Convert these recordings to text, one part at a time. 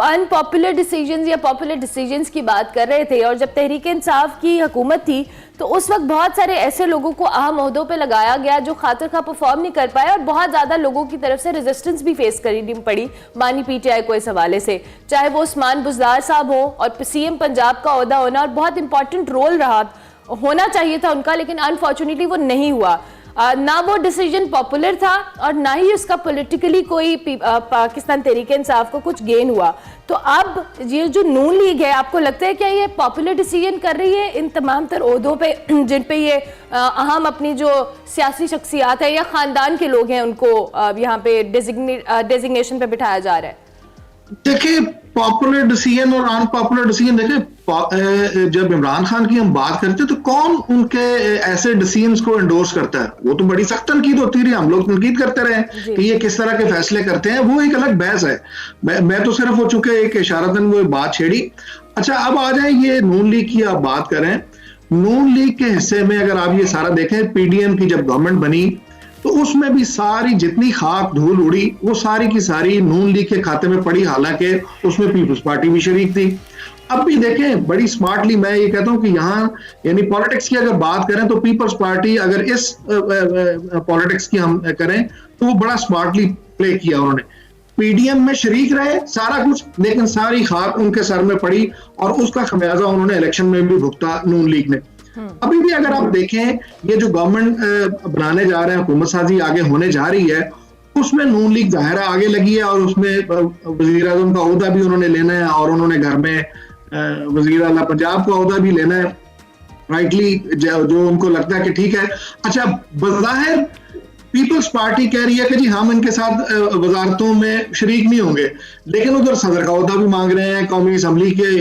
Unpopular decisions या popular decisions की बात कर रहे थे, और जब तहरीक इंसाफ की हुकूमत थी तो उस वक्त बहुत सारे ऐसे लोगों को अहम ओहदों पे लगाया गया जो खातिर खा परफॉर्म नहीं कर पाए, और बहुत ज़्यादा लोगों की तरफ से रेजिस्टेंस भी फेस करनी पड़ी मानी पीटीआई को इस हवाले से, चाहे वो उस्मान बुज़दार साहब हो और सीएम पंजाब का ओहदा होना, और बहुत इंपॉर्टेंट रोल होना चाहिए था उनका, लेकिन अनफॉर्चुनेटली वो नहीं हुआ। ना वो डिसीजन पॉपुलर था और ना ही उसका पॉलिटिकली कोई पाकिस्तान तहरीक इंसाफ को कुछ गेन हुआ। तो अब ये जो नून लीग है, आपको लगता है क्या ये पॉपुलर डिसीजन कर रही है इन तमाम तर ओहदों पे जिन पे ये अहम अपनी जो सियासी शख्सियात है या खानदान के लोग हैं उनको यहाँ पे डेजिग्नेशन पे बिठाया जा रहा है? देखिए, पॉपुलर डिसीजन और अनपॉपुलर डिसीजन, देखिए जब इमरान खान की हम बात करते हैं तो कौन उनके ऐसे डिसीजंस को एंडोर्स करता है? वो तो बड़ी सख्त तनकीद होती रही, हम लोग तनकीद करते रहे कि ये किस तरह के फैसले करते हैं, वो एक अलग बहस है। मैं तो सिर्फ हो चुके एक इशारतन वो बात छेड़ी। अच्छा, अब आ जाए ये नून लीग की आप बात करें। नून लीग के हिस्से में अगर आप ये सारा देखें, पीडीएम की जब गवर्नमेंट बनी तो उसमें भी सारी जितनी खाक धूल उड़ी वो सारी की सारी नून लीग के खाते में पड़ी, हालांकि उसमें पीपल्स पार्टी भी शरीक थी। अब भी देखें, बड़ी स्मार्टली मैं ये कहता हूं कि यहाँ यानी पॉलिटिक्स की अगर बात करें तो पीपल्स पार्टी अगर इस पॉलिटिक्स की हम करें तो वो बड़ा स्मार्टली प्ले किया उन्होंने। पीडीएम में शरीक रहे सारा कुछ, लेकिन सारी खाक उनके सर में पड़ी और उसका खमियाजा उन्होंने इलेक्शन में भी भुगता नून लीग ने। अभी भी अगर आप देखें, ये जो गवर्नमेंट बनाने जा रहे हैं, हुकूमत साजी आगे होने जा रही है, उसमें नून लीग जाहिर आगे लगी है और उसमें वजीर आज़म का ओहदा भी उन्होंने लेना है और उन्होंने घर में वजीर आला पंजाब का ओहदा भी लेना है, राइटली जो उनको लगता है कि ठीक है। अच्छा, बज़ाहिर पीपल्स पार्टी कह रही है कि जी हम इनके साथ वजारतों में शरीक नहीं होंगे, लेकिन उधर सदर का ओहदा भी मांग रहे हैं, कौमी असम्बली के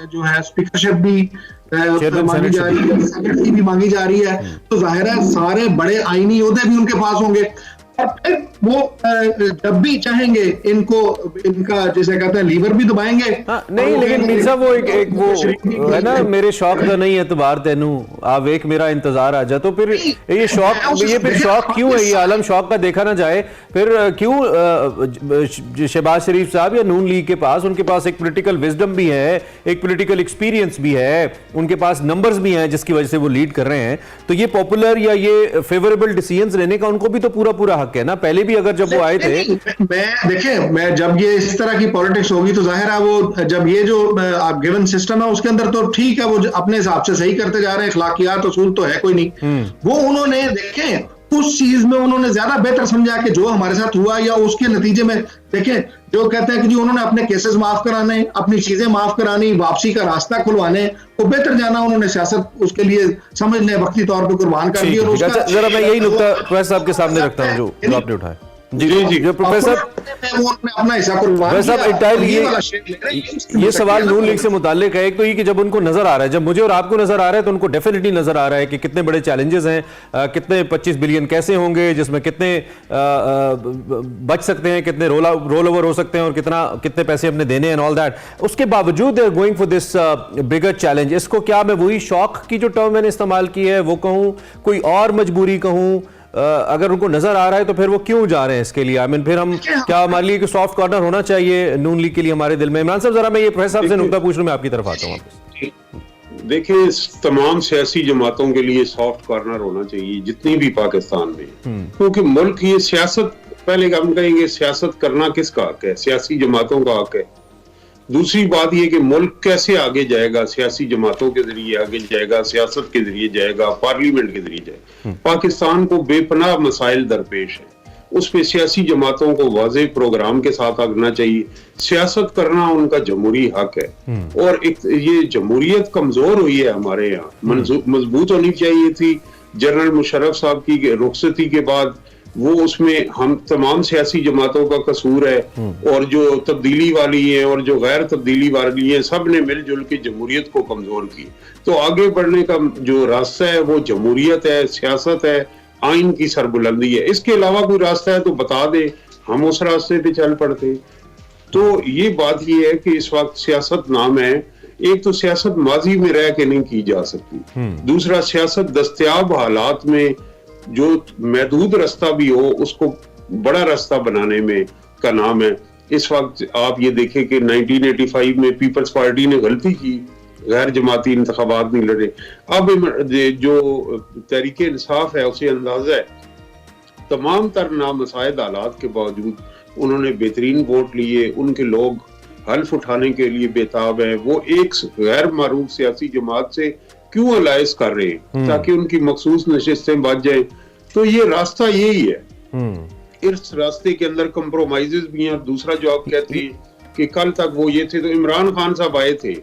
जो है स्पीकरशिप भी मांगी जा रही है, सेक्रेटरी भी मांगी जा रही है। तो जाहिर है सारे बड़े आईनी ओहदे भी उनके पास होंगे और फिर वो जब भी चाहेंगे इनका जैसे कहते हैं लीवर भी दबाएंगे। नहीं, लेकिन मीर साहब वो एक वो है ना, मेरे शौक का नहीं एतबार तेनू आप एक मेरा इंतजार आ जा, तो फिर ये शौक, ये फिर शौक क्यों है? ये आलम शौक का देखा ना जाए, फिर क्यों शहबाज शरीफ साहब या नून लीग के पास, उनके पास एक पॉलिटिकल विजडम भी है, एक पॉलिटिकल एक्सपीरियंस भी है, उनके पास नंबर्स भी हैं जिसकी वजह से वो लीड कर रहे हैं। तो ये पॉपुलर या ये फेवरेबल डिसीजंस लेने का उनको भी तो पूरा हक है ना। पहले भी अगर जब वो आए थे, मैं जब ये इस तरह की पॉलिटिक्स होगी तो जाहिर है वो जब ये जो गिवन सिस्टम है उसके अंदर तो ठीक है, वो अपने हिसाब से सही करते जा रहे हैं, अखलाकियात उसूल तो है कोई नहीं। वो उन्होंने देखें उस चीज में उन्होंने ज्यादा बेहतर समझा कि जो हमारे साथ हुआ या उसके नतीजे में देखें, जो कहते हैं कि जी उन्होंने अपने केसेस माफ कराने, अपनी चीजें माफ करानी, वापसी का रास्ता खुलवाने को बेहतर जाना, उन्होंने सियासत उसके लिए समझ लें वक्ती तौर पर कुर्बान कर दी। और उसका जरा मैं यही नुक्ता प्रोफेसर साहब के सामने रखता हूं जो आपने उठाया। जी जो प्रोफेसर अपना हिस्सा ये सवाल नून लीग से मुताल्लिक है। एक तो ये कि जब उनको नजर आ रहा है, जब मुझे और आपको नजर आ रहा है, तो उनको डेफिनेटली नजर आ रहा है कि कितने बड़े चैलेंजेस हैं, कितने 25 बिलियन कैसे होंगे, जिसमें कितने बच सकते हैं, कितने रोल ओवर हो सकते हैं और कितने पैसे अपने देने हैं, ऑल दैट। उसके बावजूद they are going for this bigger challenge. इसको क्या मैं वही शौक की जो टर्म मैंने इस्तेमाल की है वो कहूँ, कोई और मजबूरी कहूँ? अगर उनको नजर आ रहा है तो फिर वो क्यों जा रहे हैं इसके लिए? आई मीन फिर हम क्या हमारे लिए सॉफ्ट कॉर्नर होना चाहिए नून लीग के लिए हमारे दिल में? इमरान साहब जरा मैं ये प्रोफेसर साहब से नुकता पूछ लूं, मैं आपकी तरफ आता हूं। देखिए, तमाम सियासी जमातों के लिए सॉफ्ट कॉर्नर होना चाहिए जितनी भी पाकिस्तान में, क्योंकि मुल्क ये सियासत, पहले हम कहेंगे सियासत करना किसका हक है? सियासी जमातों का हक है। दूसरी बात यह कि मुल्क कैसे आगे जाएगा, सियासी जमातों के जरिए आगे जाएगा, सियासत के जरिए जाएगा, पार्लियामेंट के जरिए जाएगा। पाकिस्तान को बेपनाह मसाइल दरपेश है, उस पे सियासी जमातों को वाज़े प्रोग्राम के साथ आगना चाहिए। सियासत करना उनका जमहूरी हक है। और एक ये जमहूरियत कमजोर हुई है हमारे यहाँ, मजबूत होनी चाहिए थी। जनरल मुशर्रफ साहब की रुखसती के बाद वो, उसमें हम तमाम सियासी जमातों का कसूर है, और जो तब्दीली वाली है और जो गैर तब्दीली वाली है, सब ने मिलजुल के जमहूरियत को कमजोर की। तो आगे बढ़ने का जो रास्ता है वो जमहूरियत है, सियासत है, आइन की सरबुलंदी है। इसके अलावा कोई रास्ता है तो बता दे, हम उस रास्ते पे चल पड़ते। तो ये बात ये है कि इस वक्त सियासत नाम है, एक तो सियासत माजी में रह के नहीं की जा सकती, दूसरा सियासत दस्तयाब हालात में जो महदूद रास्ता भी हो उसको बड़ा रास्ता बनाने में का नाम है। इस वक्त आप ये देखें कि 1985 में पीपल्स पार्टी ने गलती की, गैर जमाती इंतखाबात नहीं लड़े। अब जो तहरीक इंसाफ है उसे अंदाजा है तमाम तर नामसाइद हालात के बावजूद उन्होंने बेहतरीन वोट लिए, उनके लोग हल्फ उठाने के लिए बेताब है। वो एक गैर मारूफ सियासी जमात से क्यों अलायंस कर रहे हैं ताकि उनकी मखसूस नशिस्तें बच जाए। तो ये रास्ता यही है। इस रास्ते के अंदर कंप्रोमाइजेस भी हैं। दूसरा जो आप कहते हैं कि कल तक वो ये थे, तो इमरान खान साहब आए थे,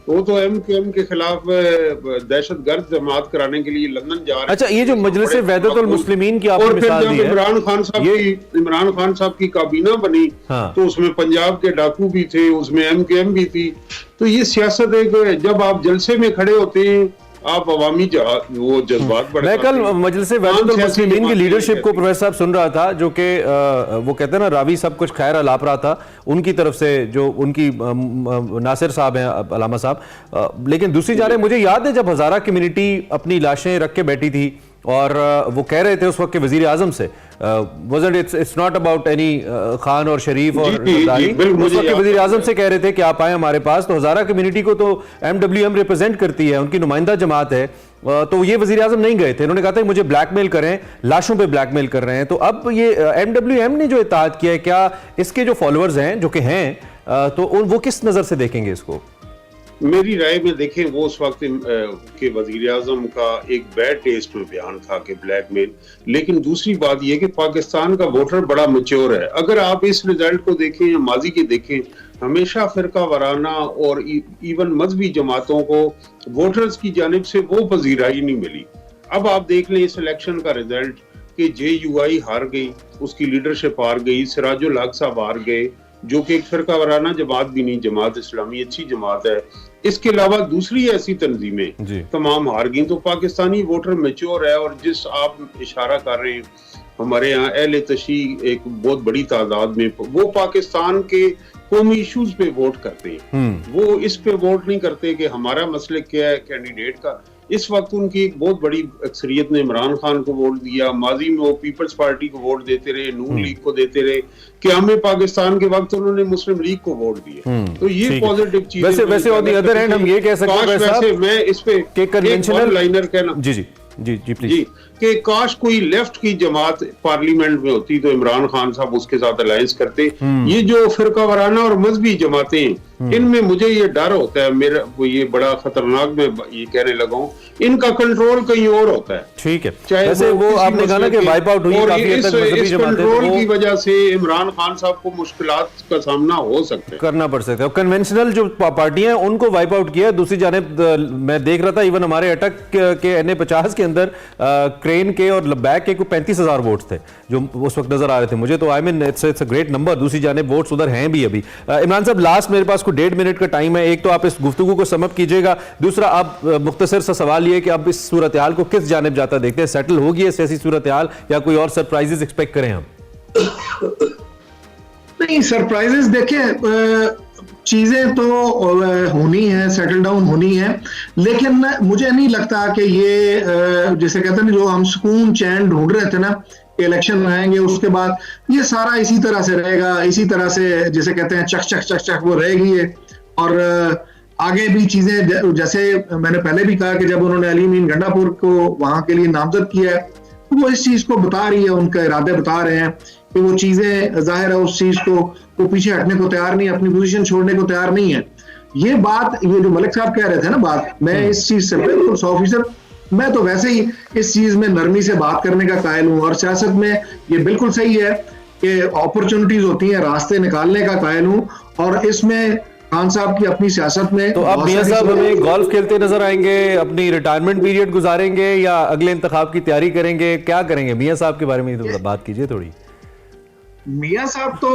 वो तो MQM के खिलाफ दहशतगर्द जमात कराने के लिए लंदन जा रहे हैं। अच्छा, ये जो मजलिस वहदतुल मुस्लिमीन की आपने मिसाल दी है, इमरान खान साहब की काबीना बनी, तो उसमें पंजाब के डाकू भी थे, उसमें MQM भी थी। तो ये सियासत एक, जब आप जलसे में खड़े होते हैं आप अवामी वो जज्बात बढ़। मैं कल मजलिस वहदतुल मुस्लिमीन की लीडरशिप को प्रोफेसर साहब सुन रहा था, जो कि वो कहते हैं ना रावी सब कुछ खैर अलाप रहा था उनकी तरफ से, जो उनकी नासिर साहब हैं, अलामा साहब। लेकिन दूसरी जानिब मुझे याद है जब हज़ारा कम्युनिटी अपनी लाशें रख के बैठी थी और वो कह रहे थे उस वक्त के वजीर आजम से, it's not about any Khan और शरीफ और जरदारी, उस वक्त के वजीर आजम से कह रहे थे कि आप आए हमारे पास। तो हज़ारा कम्युनिटी को तो MWM रिप्रेजेंट करती है, उनकी नुमाइंदा जमात है, तो ये वजीर आजम नहीं गए थे। उन्होंने कहा था मुझे ब्लैकमेल करें, लाशों पे ब्लैकमेल कर रहे हैं। तो अब ये MWM ने जो इत्तेहाद किया है, क्या इसके जो फॉलोअर्स हैं जो कि हैं तो वो किस नज़र से देखेंगे इसको? मेरी राय में देखें, वो उस वक्त के वजीर आजम का एक बैड टेस्ट में बयान था कि ब्लैकमेल। लेकिन दूसरी बात यह कि पाकिस्तान का वोटर बड़ा मैच्योर है। अगर आप इस रिजल्ट को देखें या माजी के देखें, हमेशा फिरका वाराना और इवन मजहबी जमातों को वोटर्स की जानिब से वो पजीराई नहीं मिली। अब आप देख लें इस इलेक्शन का रिजल्ट कि JUI हार गई, उसकी लीडरशिप हार गई, सिराजुल हक साहब हार गए, जो कि एक फिरका वाराना जमात भी नहीं, जमात इस्लामी अच्छी जमात है। इसके अलावा दूसरी ऐसी तंजीमें तमाम हार गई। तो पाकिस्तानी वोटर मैच्योर है। और जिस आप इशारा कर रहे हैं, हमारे यहाँ अहले तशी एक बहुत बड़ी तादाद में वो पाकिस्तान के कौमी इश्यूज पे वोट करते हैं, वो इस पे वोट नहीं करते कि हमारा मसले क्या है कैंडिडेट का। इस वक्त उनकी एक बहुत बड़ी अक्सरियत ने इमरान खान को वोट दिया, माजी में वो पीपल्स पार्टी को वोट देते रहे, नून लीग को देते रहे, क़याम पाकिस्तान के वक्त उन्होंने मुस्लिम लीग को वोट दिए। तो ये पॉजिटिव चीज है। वैसे ऑन द अदर हैंड हम ये कह सकते हैं, मैं इस पे कन्वेंशनल लाइनर कहना जी प्लीज, कि काश कोई लेफ्ट की जमात पार्लियामेंट में होती तो इमरान खान साहब उसके साथ अलायंस करते। ये जो फिरका वाराना और मजहबी जमातें हैं, इनमें मुझे ये डर होता है, मेरा ये बड़ा खतरनाक मैं ये कहने लगा हूँ, इनका कंट्रोल कहीं और होता है। ठीक है, चाहे वो आपने कहा ना कि वाइप आउट हुई, काफी हद तक मजहबी जमातें, कंट्रोल की वजह से इमरान खान साहब को मुश्किलात का सामना हो सकता है, करना पड़ सकता है। कन्वेंशनल जो पार्टियां हैं उनको वाइप आउट किया। दूसरी जानिब मैं देख रहा था इवन हमारे अटक के NA-50 के अंदर क्रेन के और लब्बैक के 35,000 वोट्स थे जो उस वक्त नजर आ रहे थे मुझे। तो I mean it's a great number. दूसरी जानिब वोट्स उधर हैं भी अभी। इमरान साहब, लास्ट मेरे पास को 1.5 मिनट का टाइम है। एक तो आप इस गुफ्तगू को समअप कीजिएगा, दूसरा आप मुख्तसर सा सवाल ये कि अब इस सूरत हाल को किस जानिब जाता देखते हैं? सेटल होगी है सियासी सूरत हाल या कोई और सरप्राइजेस एक्सपेक्ट करें हम? नहीं, सरप्राइजेस देखिए, चीजें तो होनी है, सेटल डाउन होनी है, लेकिन मुझे नहीं लगता कि ये जैसे कहते हैं जो हम सुकून चैन ढूंढ रहे थे ना, इलेक्शन आएंगे उसके बाद ये सारा इसी तरह से रहेगा, इसी तरह से जैसे कहते हैं चक चक चक चक वो रहेगी है। और आगे भी चीजें, जैसे मैंने पहले भी कहा कि जब उन्होंने अली मीन गंडापुर को वहां के लिए नामजद किया है, तो वो इस चीज को बता रही है, उनके इरादे बता रहे हैं कि वो चीजें जाहिर है उस चीज को वो पीछे हटने को तैयार नहीं, अपनी पोजीशन छोड़ने को तैयार नहीं है। ये बात, ये जो मलिक साहब कह रहे थे ना बात, मैं इस चीज से बिल्कुल 100%, मैं तो वैसे ही इस चीज में नरमी से बात करने का कायल हूँ। और सियासत में ये बिल्कुल सही है कि अपॉर्चुनिटीज होती हैं, रास्ते निकालने का कायल हूँ। और इसमें खान साहब की अपनी सियासत में तो अब मियां साहब हमें गोल्फ खेलते नजर आएंगे, अपनी रिटायरमेंट पीरियड गुजारेंगे या अगले इंतखाब की तैयारी करेंगे, क्या करेंगे? मियां साहब के बारे में तो बात कीजिए थोड़ी। मियां साहब तो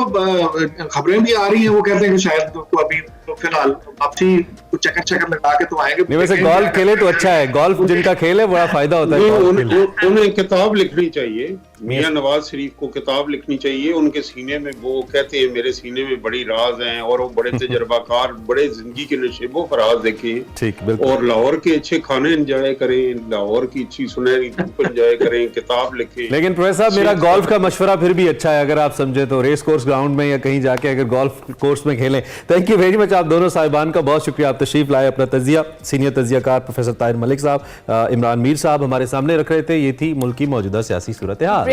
खबरें भी आ रही हैं, वो कहते हैं कि शायद तो अभी तो फिलहाल वापसी चक्कर चक्कर लगा के तो आएंगे। नहीं, वैसे गोल्फ खेले तो अच्छा है, गोल्फ जिनका खेल है बड़ा फायदा होता है। उन्हें किताब लिखनी चाहिए, मियां नवाज शरीफ को किताब लिखनी चाहिए। उनके सीने में, वो कहते हैं मेरे सीने में बड़ी राज हैं, और वो बड़े तजर्बाकार, बड़े जिंदगी के नशेबो फराज देखें, ठीक, बिल्कुल। और लाहौर के अच्छे खाने एंजॉय करें, लाहौर की अच्छी सुनहरी धूप एंजॉय करें, किताब लिखें। लेकिन प्रोफेसर साहब, मेरा गोल्फ का मशवरा फिर भी अच्छा है, अगर आप समझे तो रेस कोर्स ग्राउंड में या कहीं जाके अगर गोल्फ कोर्स में खेलें। थैंक यू वेरी मच, आप दोनों साहिबान का बहुत शुक्रिया, आप तशरीफ लाए, अपना तजिया सीनियर तजियाकार प्रोफेसर ताहिर मलिक साहब, इमरान मीर साहब हमारे सामने रख रहे थे। ये थी मुल्क की मौजूदा सियासी सूरत हाल।